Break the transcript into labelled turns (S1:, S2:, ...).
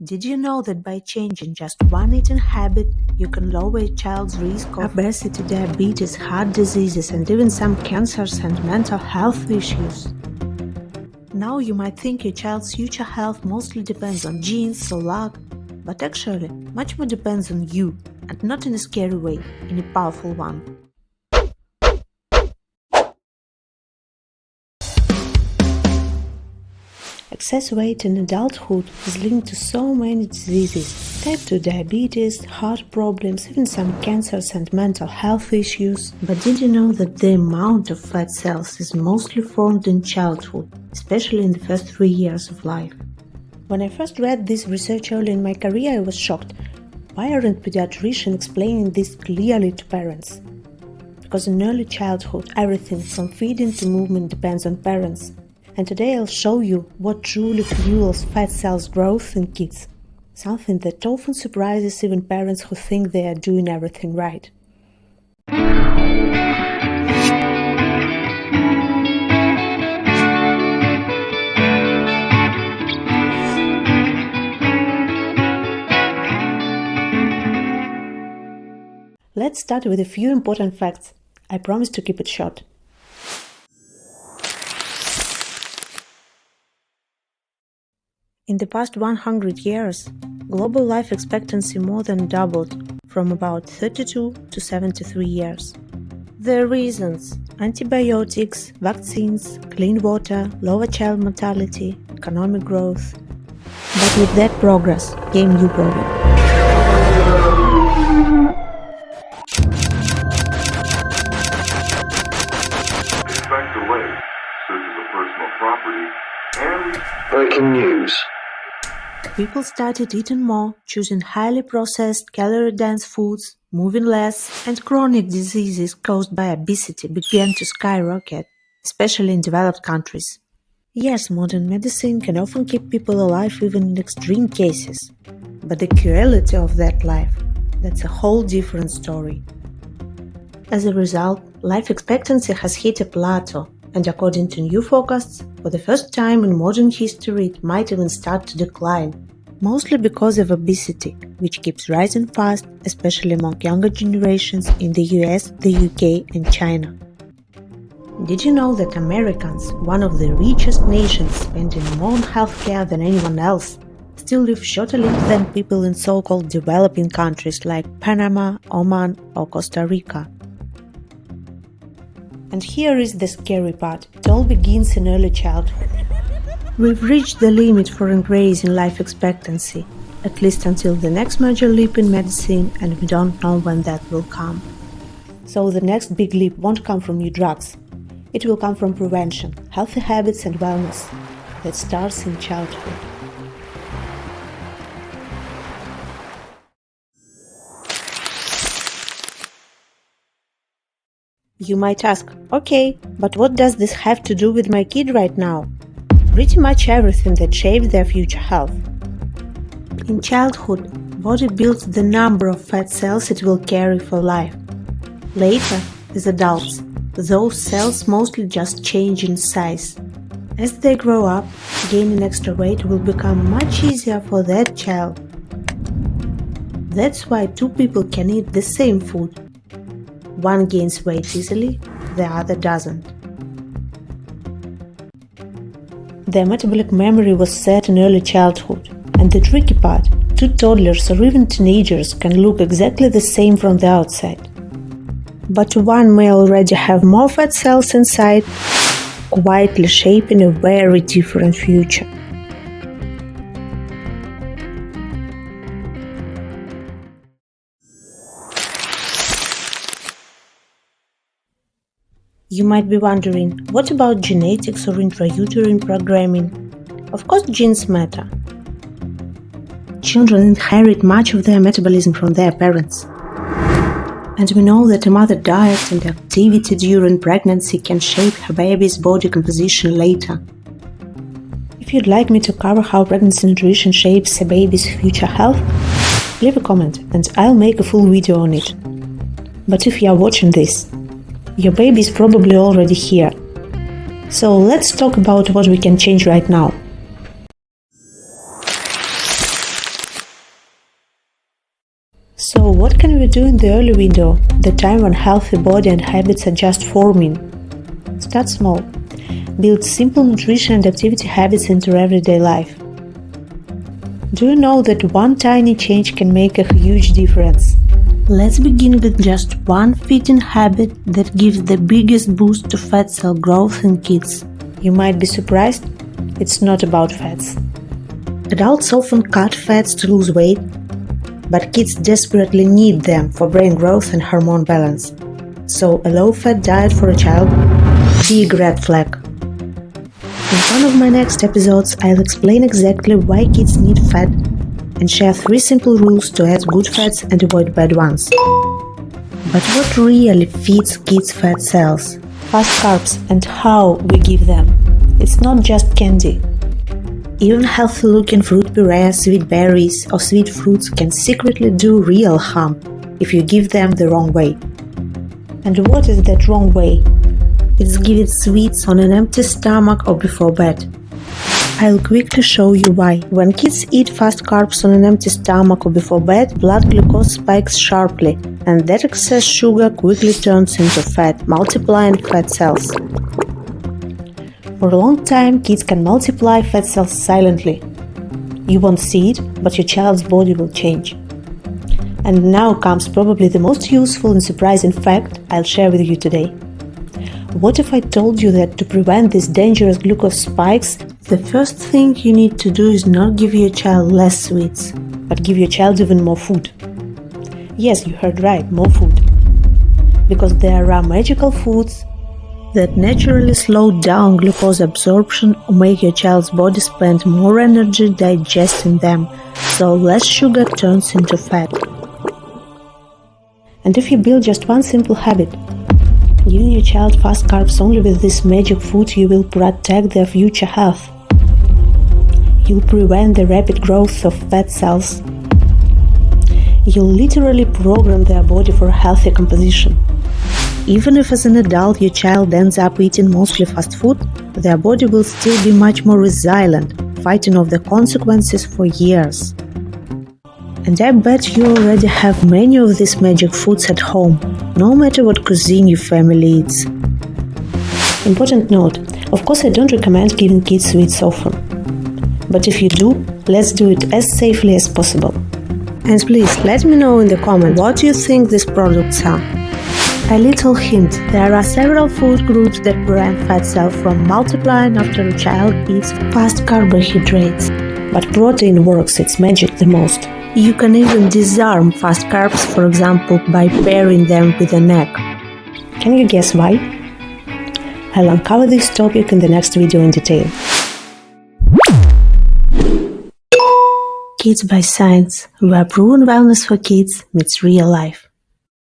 S1: Did you know that by changing just one eating habit, you can lower a child's risk of obesity, diabetes, heart diseases, and even some cancers and mental health issues? Now you might think your child's future health mostly depends on genes or luck, but actually, much more depends on you, and not in a scary way, in a powerful one. Excess weight in adulthood is linked to so many diseases, type 2 diabetes, heart problems, even some cancers and mental health issues. But did you know that the amount of fat cells is mostly formed in childhood, especially in the first 3 years of life? When I first read this research early in my career, I was shocked. Why aren't pediatricians explaining this clearly to parents? Because in early childhood, everything from feeding to movement depends on parents. And today I'll show you what truly fuels fat cells growth in kids, something that often surprises even parents who think they are doing everything right. Let's start with a few important facts. I promise to keep it short. In the past 100 years, global life expectancy more than doubled, from about 32 to 73 years. The reasons: antibiotics, vaccines, clean water, lower child mortality, economic growth. But with that progress came new problems.
S2: Expect delay, searches of personal property, and
S3: breaking news.
S1: People started eating more, choosing highly processed, calorie-dense foods, moving less, and chronic diseases caused by obesity began to skyrocket, especially in developed countries. Yes, modern medicine can often keep people alive even in extreme cases, but the quality of that life, that's a whole different story. As a result, life expectancy has hit a plateau, and according to new forecasts, for the first time in modern history it might even start to decline, mostly because of obesity, which keeps rising fast, especially among younger generations in the US, the UK and China. Did you know that Americans, one of the richest nations, spending more on healthcare than anyone else, still live shorter lives than people in so-called developing countries like Panama, Oman or Costa Rica? And here is the scary part. It all begins in early childhood. We've reached the limit for increasing life expectancy, at least until the next major leap in medicine, and we don't know when that will come. So the next big leap won't come from new drugs. It will come from prevention, healthy habits and wellness that starts in childhood. You might ask, okay, but what does this have to do with my kid right now? Pretty much everything that shapes their future health. In childhood, body builds the number of fat cells it will carry for life. Later, as adults, those cells mostly just change in size. As they grow up, gaining extra weight will become much easier for that child. That's why two people can eat the same food. One gains weight easily, the other doesn't. Their metabolic memory was set in early childhood, and the tricky part, two toddlers or even teenagers can look exactly the same from the outside. But one may already have more fat cells inside, quietly shaping a very different future. You might be wondering, what about genetics or intrauterine programming? Of course genes matter. Children inherit much of their metabolism from their parents. And we know that a mother's diet and activity during pregnancy can shape her baby's body composition later. If you'd like me to cover how pregnancy nutrition shapes a baby's future health, leave a comment and I'll make a full video on it. But if you are watching this, your baby is probably already here. So let's talk about what we can change right now. So what can we do in the early window, the time when healthy body and habits are just forming? Start small. Build simple nutrition and activity habits into everyday life. Do you know that one tiny change can make a huge difference? Let's begin with just one feeding habit that gives the biggest boost to fat cell growth in kids. You might be surprised, it's not about fats. Adults often cut fats to lose weight, but kids desperately need them for brain growth and hormone balance. So a low-fat diet for a child? Big red flag. In one of my next episodes, I'll explain exactly why kids need fat and share 3 simple rules to add good fats and avoid bad ones. But what really feeds kids' fat cells? Fast carbs and how we give them. It's not just candy. Even healthy-looking fruit puree, sweet berries or sweet fruits can secretly do real harm if you give them the wrong way. And what is that wrong way? It's giving sweets on an empty stomach or before bed. I'll quickly show you why. When kids eat fast carbs on an empty stomach or before bed, blood glucose spikes sharply, and that excess sugar quickly turns into fat, multiplying fat cells. For a long time, kids can multiply fat cells silently. You won't see it, but your child's body will change. And now comes probably the most useful and surprising fact I'll share with you today. What if I told you that to prevent these dangerous glucose spikes, the first thing you need to do is not give your child less sweets, but give your child even more food? Yes, you heard right, more food. Because there are magical foods that naturally slow down glucose absorption or make your child's body spend more energy digesting them, so less sugar turns into fat. And if you build just one simple habit, giving your child fast carbs only with this magic food, you will protect their future health. You'll prevent the rapid growth of fat cells. You'll literally program their body for a healthy composition. Even if as an adult your child ends up eating mostly fast food, their body will still be much more resilient, fighting off the consequences for years. And I bet you already have many of these magic foods at home, no matter what cuisine your family eats. Important note, of course I don't recommend giving kids sweets often. But if you do, let's do it as safely as possible. And please let me know in the comments what you think these products are. A little hint, there are several food groups that prevent fat cells from multiplying after a child eats fast carbohydrates. But protein works its magic the most. You can even disarm fast carbs, for example, by pairing them with an egg. Can you guess why? I'll uncover this topic in the next video in detail. Kids by Science, where proven wellness for kids meets real life.